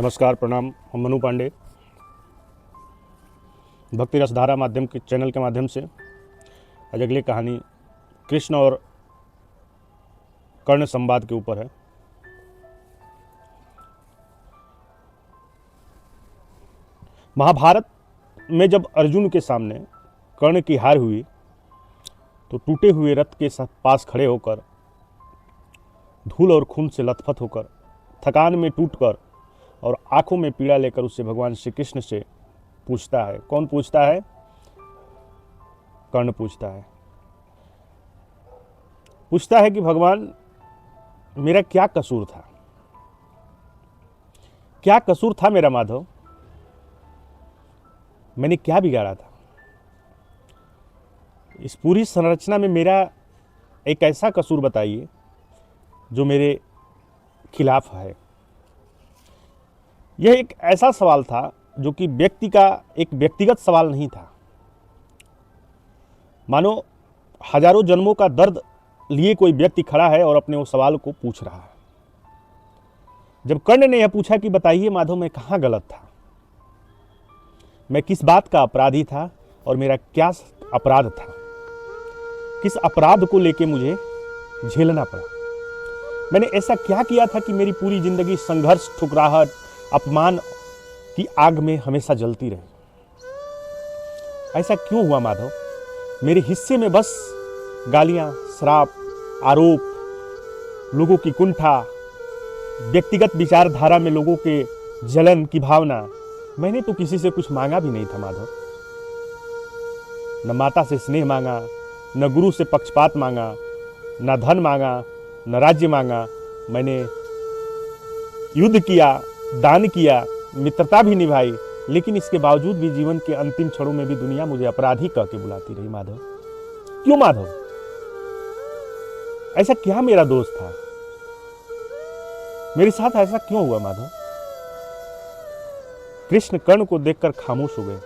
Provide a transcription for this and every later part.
नमस्कार, प्रणाम। हम मनु पांडे भक्ति रसधारा माध्यम के चैनल के माध्यम से आज अगली कहानी कृष्ण और कर्ण संवाद के ऊपर है। महाभारत में जब अर्जुन के सामने कर्ण की हार हुई तो टूटे हुए रथ के पास खड़े होकर, धूल और खून से लथपथ होकर, थकान में टूटकर और आंखों में पीड़ा लेकर उससे भगवान श्री कृष्ण से पूछता है। कौन पूछता है? कर्ण पूछता है कि भगवान, मेरा क्या कसूर था? क्या कसूर था मेरा माधव? मैंने क्या बिगाड़ा था? इस पूरी संरचना में मेरा एक ऐसा कसूर बताइए जो मेरे खिलाफ है। यह एक ऐसा सवाल था जो कि व्यक्ति का एक व्यक्तिगत सवाल नहीं था। मानो हजारों जन्मों का दर्द लिए कोई व्यक्ति खड़ा है और अपने उस सवाल को पूछ रहा है। जब कर्ण ने यह पूछा कि बताइए माधव, मैं कहाँ गलत था, मैं किस बात का अपराधी था और मेरा क्या अपराध था, किस अपराध को लेके मुझे झेलना पड़ा, मैंने ऐसा क्या किया था कि मेरी पूरी जिंदगी संघर्ष, ठुकराहट, अपमान की आग में हमेशा जलती रही? ऐसा क्यों हुआ माधव? मेरे हिस्से में बस गालियां, श्राप, आरोप, लोगों की कुंठा, व्यक्तिगत विचारधारा में लोगों के जलन की भावना। मैंने तो किसी से कुछ मांगा भी नहीं था माधव। न माता से स्नेह मांगा, न गुरु से पक्षपात मांगा, न धन मांगा, न राज्य मांगा। मैंने युद्ध किया, दान किया, मित्रता भी निभाई, लेकिन इसके बावजूद भी जीवन के अंतिम क्षणों में भी दुनिया मुझे अपराधी कह के बुलाती रही। माधव, क्यों माधव? ऐसा क्या मेरा दोष था? मेरे साथ ऐसा क्यों हुआ माधव? कृष्ण कर्ण को देखकर खामोश हो गए।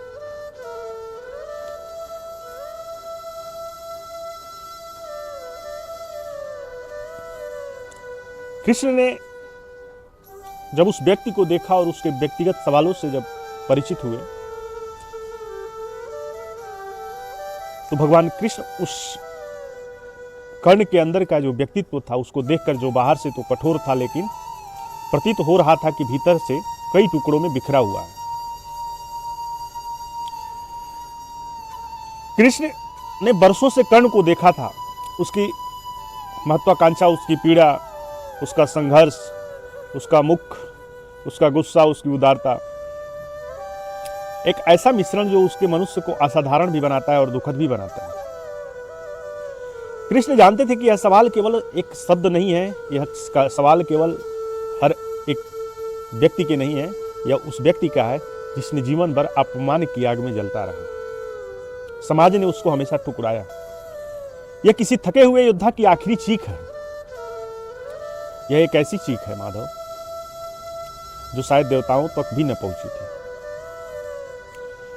कृष्ण ने जब उस व्यक्ति को देखा और उसके व्यक्तिगत सवालों से जब परिचित हुए तो भगवान कृष्ण उस कर्ण के अंदर का जो व्यक्तित्व था उसको देखकर, जो बाहर से तो कठोर था लेकिन प्रतीत हो रहा था कि भीतर से कई टुकड़ों में बिखरा हुआ है, कृष्ण ने बरसों से कर्ण को देखा था। उसकी महत्वाकांक्षा, उसकी पीड़ा, उसका संघर्ष, उसका मुख, उसका गुस्सा, उसकी उदारता, एक ऐसा मिश्रण जो उसके मनुष्य को असाधारण भी बनाता है और दुखद भी बनाता है। कृष्ण जानते थे कि यह सवाल केवल एक शब्द नहीं है, यह सवाल केवल हर एक व्यक्ति के नहीं है, यह उस व्यक्ति का है जिसने जीवन भर अपमान की आग में जलता रहा। समाज ने उसको हमेशा ठुकराया। यह किसी थके हुए योद्धा की आखिरी चीख है। यह एक ऐसी चीख है माधव जो शायद देवताओं तक भी न पहुंची थी।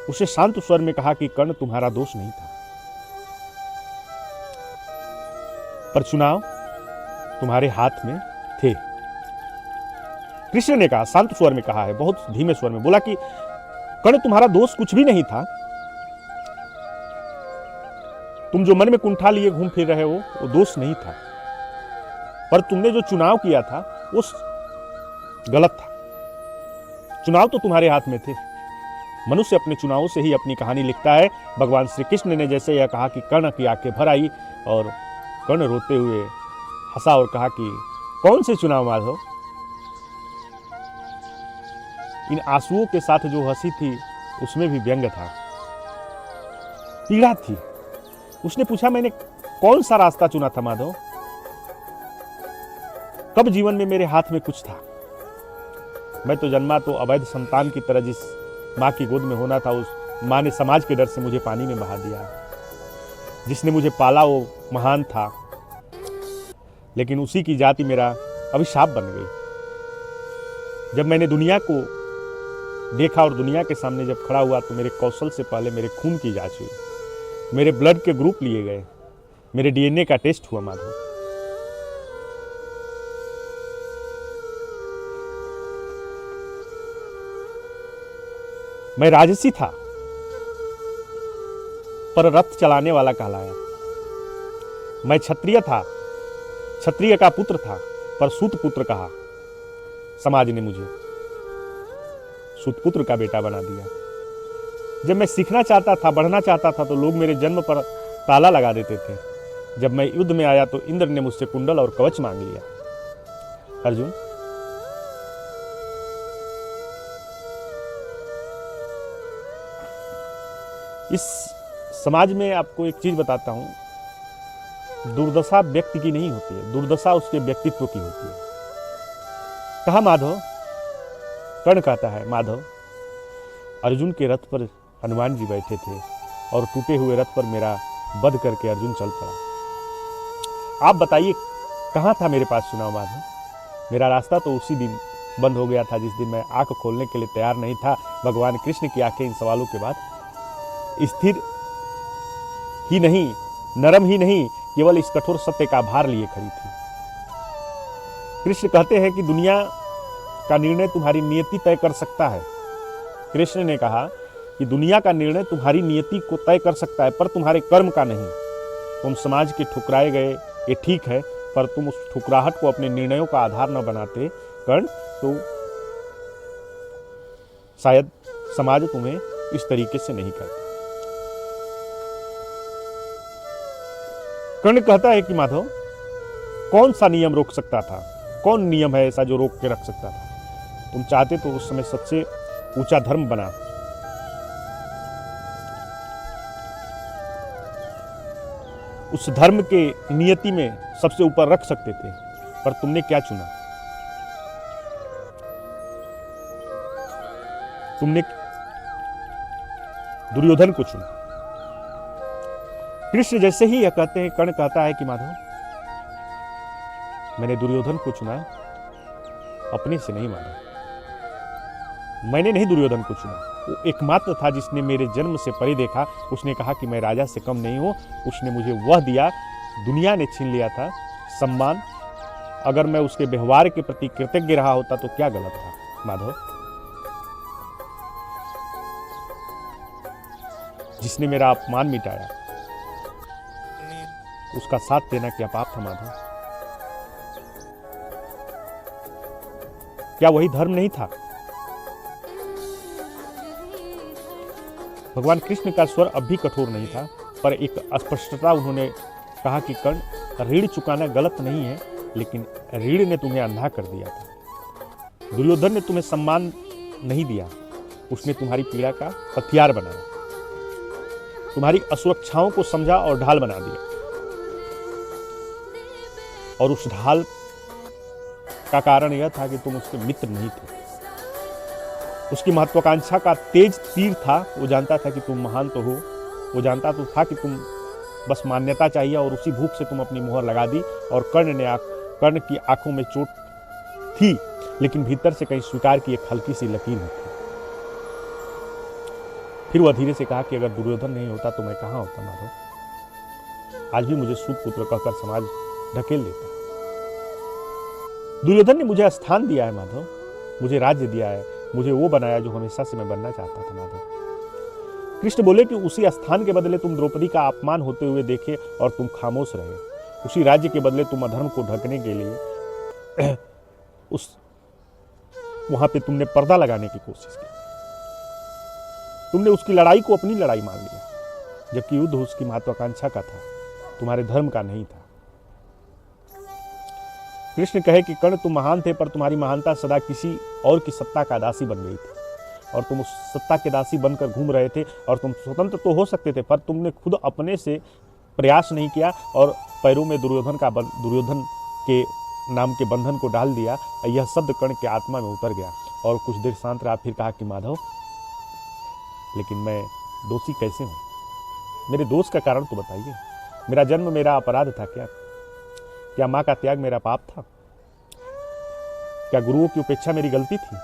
उसे शांत स्वर में कहा कि कर्ण, तुम्हारा दोष नहीं था, पर चुनाव तुम्हारे हाथ में थे। कृष्ण ने कहा, शांत स्वर में कहा है, बहुत धीमे स्वर में बोला कि कर्ण, तुम्हारा दोष कुछ भी नहीं था। तुम जो मन में कुंठा लिए घूम फिर रहे हो वो दोष नहीं था, पर तुमने जो चुनाव किया था वो गलत था। चुनाव तो तुम्हारे हाथ में थे। मनुष्य अपने चुनावों से ही अपनी कहानी लिखता है। भगवान श्री कृष्ण ने जैसे यह कहा कि कर्ण की आंखें भर आई और कर्ण रोते हुए हंसा और कहा कि कौन से चुनाव माधव? इन आंसुओं के साथ जो हंसी थी उसमें भी व्यंग था, पीड़ा थी। उसने पूछा, मैंने कौन सा रास्ता चुना था माधव? कब जीवन में मेरे हाथ में कुछ था? मैं तो जन्मा तो अवैध संतान की तरह, जिस माँ की गोद में होना था उस माँ ने समाज के डर से मुझे पानी में बहा दिया। जिसने मुझे पाला वो महान था, लेकिन उसी की जाति मेरा अभिशाप बन गई। जब मैंने दुनिया को देखा और दुनिया के सामने जब खड़ा हुआ तो मेरे कौशल से पहले मेरे खून की जांच हुई, मेरे ब्लड के ग्रुप लिए गए, मेरे डीएनए का टेस्ट हुआ माधव। मैं राजसी था पर रथ चलाने वाला कहलाया। मैं क्षत्रिय था, क्षत्रिय का पुत्र था पर सूत पुत्र कहा। समाज ने मुझे सूत पुत्र का बेटा बना दिया। जब मैं सीखना चाहता था, बढ़ना चाहता था, तो लोग मेरे जन्म पर ताला लगा देते थे। जब मैं युद्ध में आया तो इंद्र ने मुझसे कुंडल और कवच मांग लिया। अर्जुन, इस समाज में आपको एक चीज बताता हूं, दुर्दशा व्यक्ति की नहीं होती है, दुर्दशा उसके व्यक्तित्व की होती है। कहा माधव, कर्ण कहता है माधव, अर्जुन के रथ पर हनुमान जी बैठे थे और टूटे हुए रथ पर मेरा वध करके अर्जुन चल पड़ा। आप बताइए कहाँ था मेरे पास चुनाव माधव? मेरा रास्ता तो उसी दिन बंद हो गया था जिस दिन मैं आंख खोलने के लिए तैयार नहीं था। भगवान कृष्ण की आंखें इन सवालों के बाद स्थिर ही नहीं, नरम ही नहीं, केवल इस कठोर सत्य का भार लिए खड़ी थी। कृष्ण कहते हैं कि दुनिया का निर्णय तुम्हारी नियति तय कर सकता है। कृष्ण ने कहा कि दुनिया का निर्णय तुम्हारी नियति को तय कर सकता है पर तुम्हारे कर्म का नहीं। तुम समाज के ठुकराए गए, ये ठीक है, पर तुम उस ठुकराहट को अपने निर्णयों का आधार न बनाते कर्ण, तो शायद समाज तुम्हें इस तरीके से नहीं करता। कर्ण कहता है कि माधव, कौन सा नियम रोक सकता था? कौन नियम है ऐसा जो रोक के रख सकता था? तुम चाहते तो उस समय सबसे ऊंचा धर्म बना, उस धर्म के नियति में सबसे ऊपर रख सकते थे, पर तुमने क्या चुना? तुमने दुर्योधन को चुना। कृष्ण जैसे ही यह कहते हैं, कर्ण कहता है कि माधव, मैंने दुर्योधन को चुना, अपने से नहीं माधव। मैंने नहीं दुर्योधन को चुना, वो एकमात्र था जिसने मेरे जन्म से परे देखा। उसने कहा कि मैं राजा से कम नहीं हूं। उसने मुझे वह दिया, दुनिया ने छीन लिया था, सम्मान। अगर मैं उसके व्यवहार के प्रति कृतज्ञ रहा होता तो क्या गलत था माधव? जिसने मेरा अपमान मिटाया, उसका साथ देना क्या पाप था माधव? क्या वही धर्म नहीं था? भगवान कृष्ण का स्वर अब भी कठोर नहीं था, पर एक स्पष्टता उन्होंने कहा कि कर्ण, ऋण चुकाना गलत नहीं है, लेकिन ऋण ने तुम्हें अंधा कर दिया था। दुर्योधन ने तुम्हें सम्मान नहीं दिया, उसने तुम्हारी पीड़ा का हथियार बनाया, तुम्हारी असुरक्षाओं को समझा और ढाल बना दिया। और उस ढाल का कारण यह था कि तुम उसके मित्र नहीं थे। उसकी महत्वाकांक्षा का तेज तीर था। वो जानता था कि तुम महान तो हो, वो जानता तो था कि तुम बस मान्यता चाहिए, और उसी भूख से तुम अपनी मोहर लगा दी। और कर्ण की आंखों में चोट थी, लेकिन भीतर से कहीं स्वीकार की एक हल्की सी लकीर थी। फिर वह धीरे से कहा कि अगर दुर्योधन नहीं होता तो मैं कहाँ होता माधव? आज भी मुझे सूत पुत्र कहकर समाज ढकेल देता। दुर्योधन ने मुझे स्थान दिया है माधव, मुझे राज्य दिया है, मुझे वो बनाया जो हमेशा से मैं बनना चाहता था माधव। कृष्ण बोले कि उसी स्थान के बदले तुम द्रौपदी का अपमान होते हुए देखे और तुम खामोश रहे। उसी राज्य के बदले तुम अधर्म को ढकने के लिए वहां पे तुमने पर्दा लगाने की कोशिश की। तुमने उसकी लड़ाई को अपनी लड़ाई मान लिया, जबकि युद्ध उसकी महत्वाकांक्षा का था, तुम्हारे धर्म का नहीं था। कृष्ण कहे कि कर्ण, तुम महान थे, पर तुम्हारी महानता सदा किसी और की सत्ता का दासी बन गई थी, और तुम उस सत्ता के दासी बनकर घूम रहे थे। और तुम स्वतंत्र तो हो सकते थे, पर तुमने खुद अपने से प्रयास नहीं किया और पैरों में दुर्योधन के नाम के बंधन को डाल दिया। यह शब्द कर्ण के आत्मा में उतर गया और कुछ देर शांत रहा। फिर कहा कि माधव, लेकिन मैं दोषी कैसे हूं? मेरे दोष का कारण तो बताइए। मेरा जन्म मेरा अपराध था क्या? क्या मां का त्याग मेरा पाप था? क्या गुरुओं की उपेक्षा मेरी गलती थी?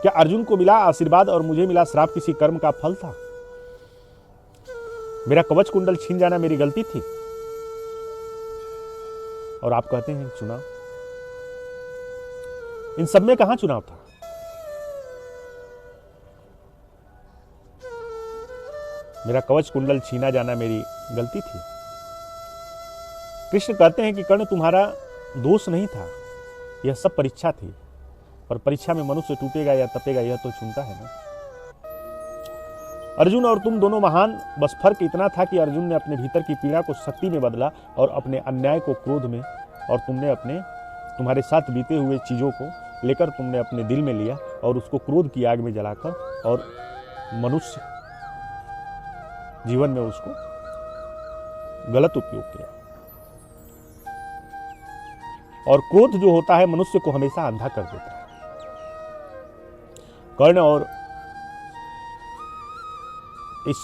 क्या अर्जुन को मिला आशीर्वाद और मुझे मिला श्राप किसी कर्म का फल था? मेरा कवच कुंडल छीन जाना मेरी गलती थी? और आप कहते हैं चुनाव। इन सब में कहां चुनाव था? मेरा कवच कुंडल छीना जाना मेरी गलती थी। कृष्ण कहते हैं कि कर्ण तुम्हारा दोष नहीं था, यह सब परीक्षा थी, और परीक्षा में मनुष्य टूटेगा या तपेगा यह तो चुनता है ना। अर्जुन और तुम दोनों महान, बस फर्क इतना था कि अर्जुन ने अपने भीतर की पीड़ा को शक्ति में बदला और अपने अन्याय को क्रोध में, और तुमने तुम्हारे साथ बीते हुए चीज़ों को लेकर तुमने अपने दिल में लिया और उसको क्रोध की आग में जलाकर और मनुष्य जीवन में उसको गलत उपयोग किया। और क्रोध जो होता है मनुष्य को हमेशा अंधा कर देता है। कर्ण और इस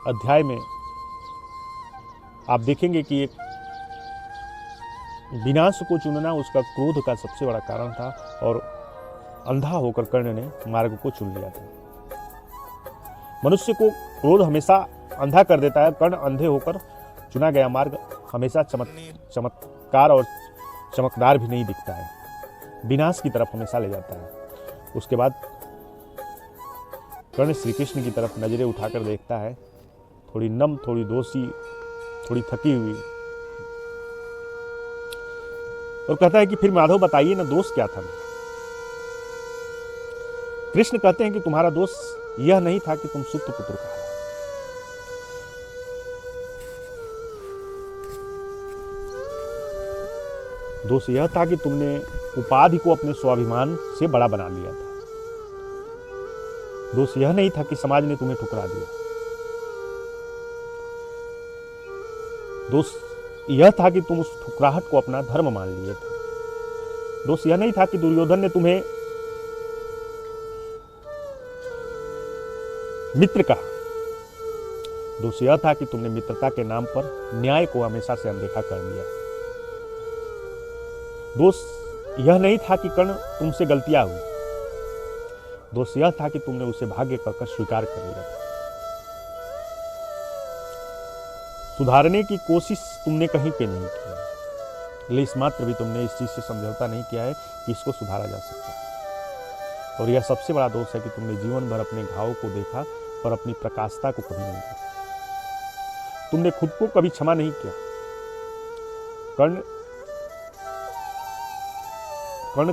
अध्याय में आप देखेंगे कि एक विनाश को चुनना उसका क्रोध का सबसे बड़ा कारण था, और अंधा होकर कर्ण ने मार्ग को चुन लिया था। मनुष्य को क्रोध हमेशा अंधा कर देता है। कर्ण अंधे होकर चुना गया मार्ग हमेशा चमत्कार और चमकदार भी नहीं दिखता है, विनाश की तरफ हमेशा ले जाता है। उसके बाद कर्ण श्री कृष्ण की तरफ नजरें उठाकर देखता है, थोड़ी नम, थोड़ी दोषी, थोड़ी थकी हुई, और कहता है कि फिर माधव बताइए ना, दोष क्या था। कृष्ण कहते हैं कि तुम्हारा दोष यह नहीं था कि तुम सुत पुत्र कहा, दोष यह था कि तुमने उपाधि को अपने स्वाभिमान से बड़ा बना लिया था। दोष यह नहीं था कि समाज ने तुम्हें ठुकरा दिया। दोष यह था कि तुम उस ठुकराहट को अपना धर्म मान लिए थे। दोष यह नहीं था कि दुर्योधन ने तुम्हें मित्र कहा। दोष यह था कि तुमने मित्रता के नाम पर न्याय को हमेशा से अनदेखा कर दिया। दोष यह नहीं था कि कर्ण तुमसे गलतियां हुई। दोष यह था कि तुमने उसे भाग्य कहकर स्वीकार कर लिया था। सुधारने की कोशिश तुमने कहीं पे नहीं की, लेकिन मात्र भी तुमने इस चीज से समझौता नहीं किया है कि इसको सुधारा जा सकता है। और यह सबसे बड़ा दोष है कि तुमने जीवन भर अपने घाव को देखा पर अपनी प्रकाशता को कभी नहीं देखा। तुमने खुद को कभी क्षमा नहीं किया। कर्ण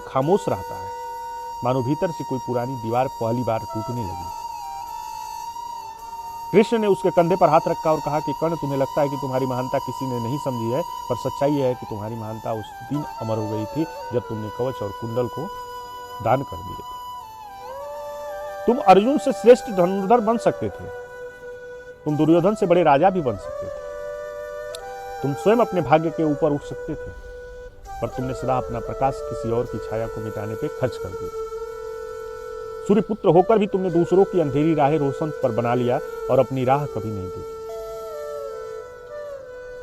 खामोश रहता है, मानो भीतर से कोई पुरानी दीवार पहली बार टूटने लगी। कृष्ण ने उसके कंधे पर हाथ रखा और कहा कि कर्ण, तुम्हें लगता है कि तुम्हारी महानता किसी ने नहीं समझी है, पर सच्चाई यह है कि तुम्हारी महानता उस दिन अमर हो गई थी जब तुमने कवच और कुंडल को दान कर दिए थे। तुम अर्जुन से श्रेष्ठ धनुर्धर बन सकते थे, तुम दुर्योधन से बड़े राजा भी बन सकते थे, तुम स्वयं अपने भाग्य के ऊपर उठ सकते थे, पर तुमने सदा अपना प्रकाश किसी और की छाया को मिटाने पे खर्च कर दिया। सूर्य पुत्र होकर भी तुमने दूसरों की अंधेरी राहें रोशन पर बना लिया और अपनी राह कभी नहीं देखी।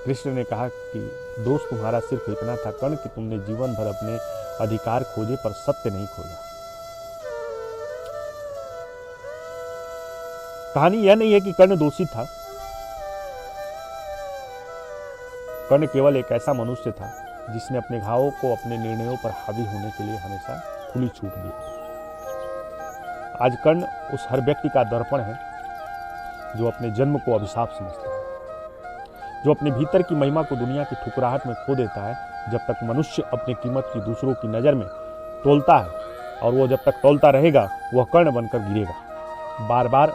कृष्ण ने कहा कि दोष तुम्हारा सिर्फ इतना था कर्ण कि तुमने जीवन भर अपने अधिकार खोजे पर सत्य नहीं खोजा। कहानी यह नहीं है कि कर्ण दोषी था। कर्ण केवल एक ऐसा मनुष्य था जिसने अपने घावों को अपने निर्णयों पर हावी होने के लिए हमेशा खुली छूट दी। आज कर्ण उस हर व्यक्ति का दर्पण है जो अपने जन्म को अभिशाप समझता है, जो अपने भीतर की महिमा को दुनिया की ठुकराहट में खो देता है। जब तक मनुष्य अपनी कीमत की दूसरों की नज़र में तोलता है, और वो जब तक तोलता रहेगा वह कर्ण बनकर गिरेगा। बार बार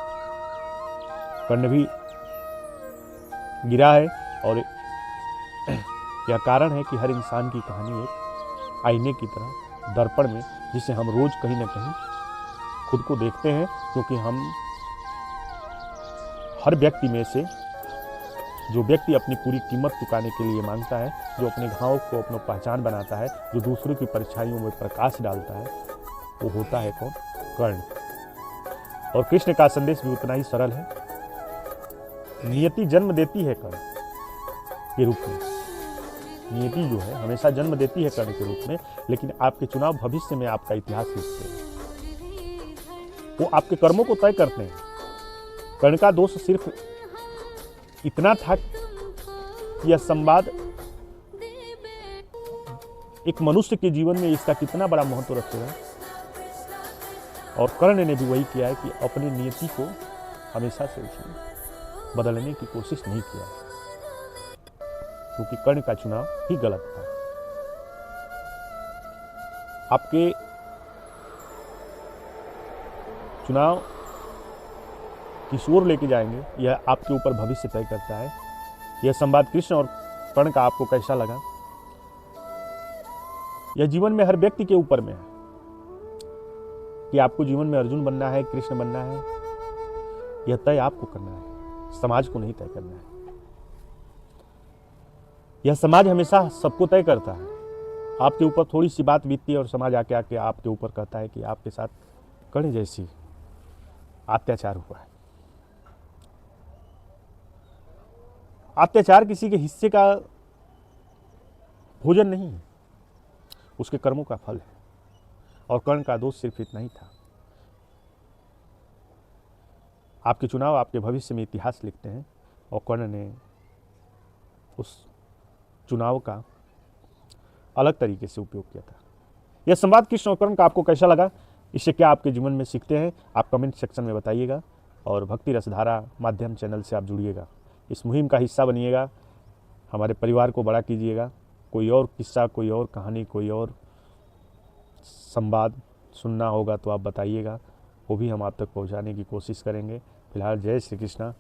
कर्ण भी गिरा है, और यह कारण है कि हर इंसान की कहानी एक आईने की तरह दर्पण में, जिसे हम रोज कहीं ना कहीं खुद को देखते हैं, क्योंकि हम हर व्यक्ति में से जो व्यक्ति अपनी पूरी कीमत चुकाने के लिए मांगता है, जो अपने घाव को अपना पहचान बनाता है, जो दूसरों की परछाइयों में प्रकाश डालता है, वो होता है कौन? कर्ण। और कृष्ण का संदेश भी उतना ही सरल है। नियति जन्म देती है कर्ण के रूप में। नियति जो है हमेशा जन्म देती है कर्ण के रूप में, लेकिन आपके चुनाव भविष्य में आपका इतिहास लिखते हैं। वो आपके कर्मों को तय करते हैं। कर्ण का दोष सिर्फ इतना था कि यह संवाद एक मनुष्य के जीवन में इसका कितना बड़ा महत्व रखेगा, और कर्ण ने भी वही किया है कि अपनी नियति को हमेशा से उसने बदलने की कोशिश नहीं किया है, क्योंकि कर्ण का चुनाव ही गलत था। आपके चुनाव किस ओर लेके जाएंगे यह आपके ऊपर भविष्य तय करता है। यह संवाद कृष्ण और कर्ण का आपको कैसा लगा, यह जीवन में हर व्यक्ति के ऊपर में है कि आपको जीवन में अर्जुन बनना है, कृष्ण बनना है। यह तय आपको करना है, समाज को नहीं तय करना है। यह समाज हमेशा सबको तय करता है। आपके ऊपर थोड़ी सी बात बीतती है और समाज आके आके आपके ऊपर कहता है कि आपके साथ कर्ण जैसी अत्याचार हुआ है। अत्याचार किसी के हिस्से का भोजन नहीं है, उसके कर्मों का फल है। और कर्ण का दोष सिर्फ इतना ही था। आपके चुनाव आपके भविष्य में इतिहास लिखते हैं, और कर्ण ने उस चुनाव का अलग तरीके से उपयोग किया था। यह संवाद कृष्ण और कर्ण का आपको कैसा लगा, इससे क्या आपके जीवन में सीखते हैं, आप कमेंट सेक्शन में बताइएगा। और भक्ति रसधारा माध्यम चैनल से आप जुड़िएगा, इस मुहिम का हिस्सा बनिएगा, हमारे परिवार को बड़ा कीजिएगा। कोई और किस्सा, कोई और कहानी, कोई और संवाद सुनना होगा तो आप बताइएगा, वो भी हम आप तक पहुंचाने की कोशिश करेंगे। फिलहाल जय श्री कृष्णा।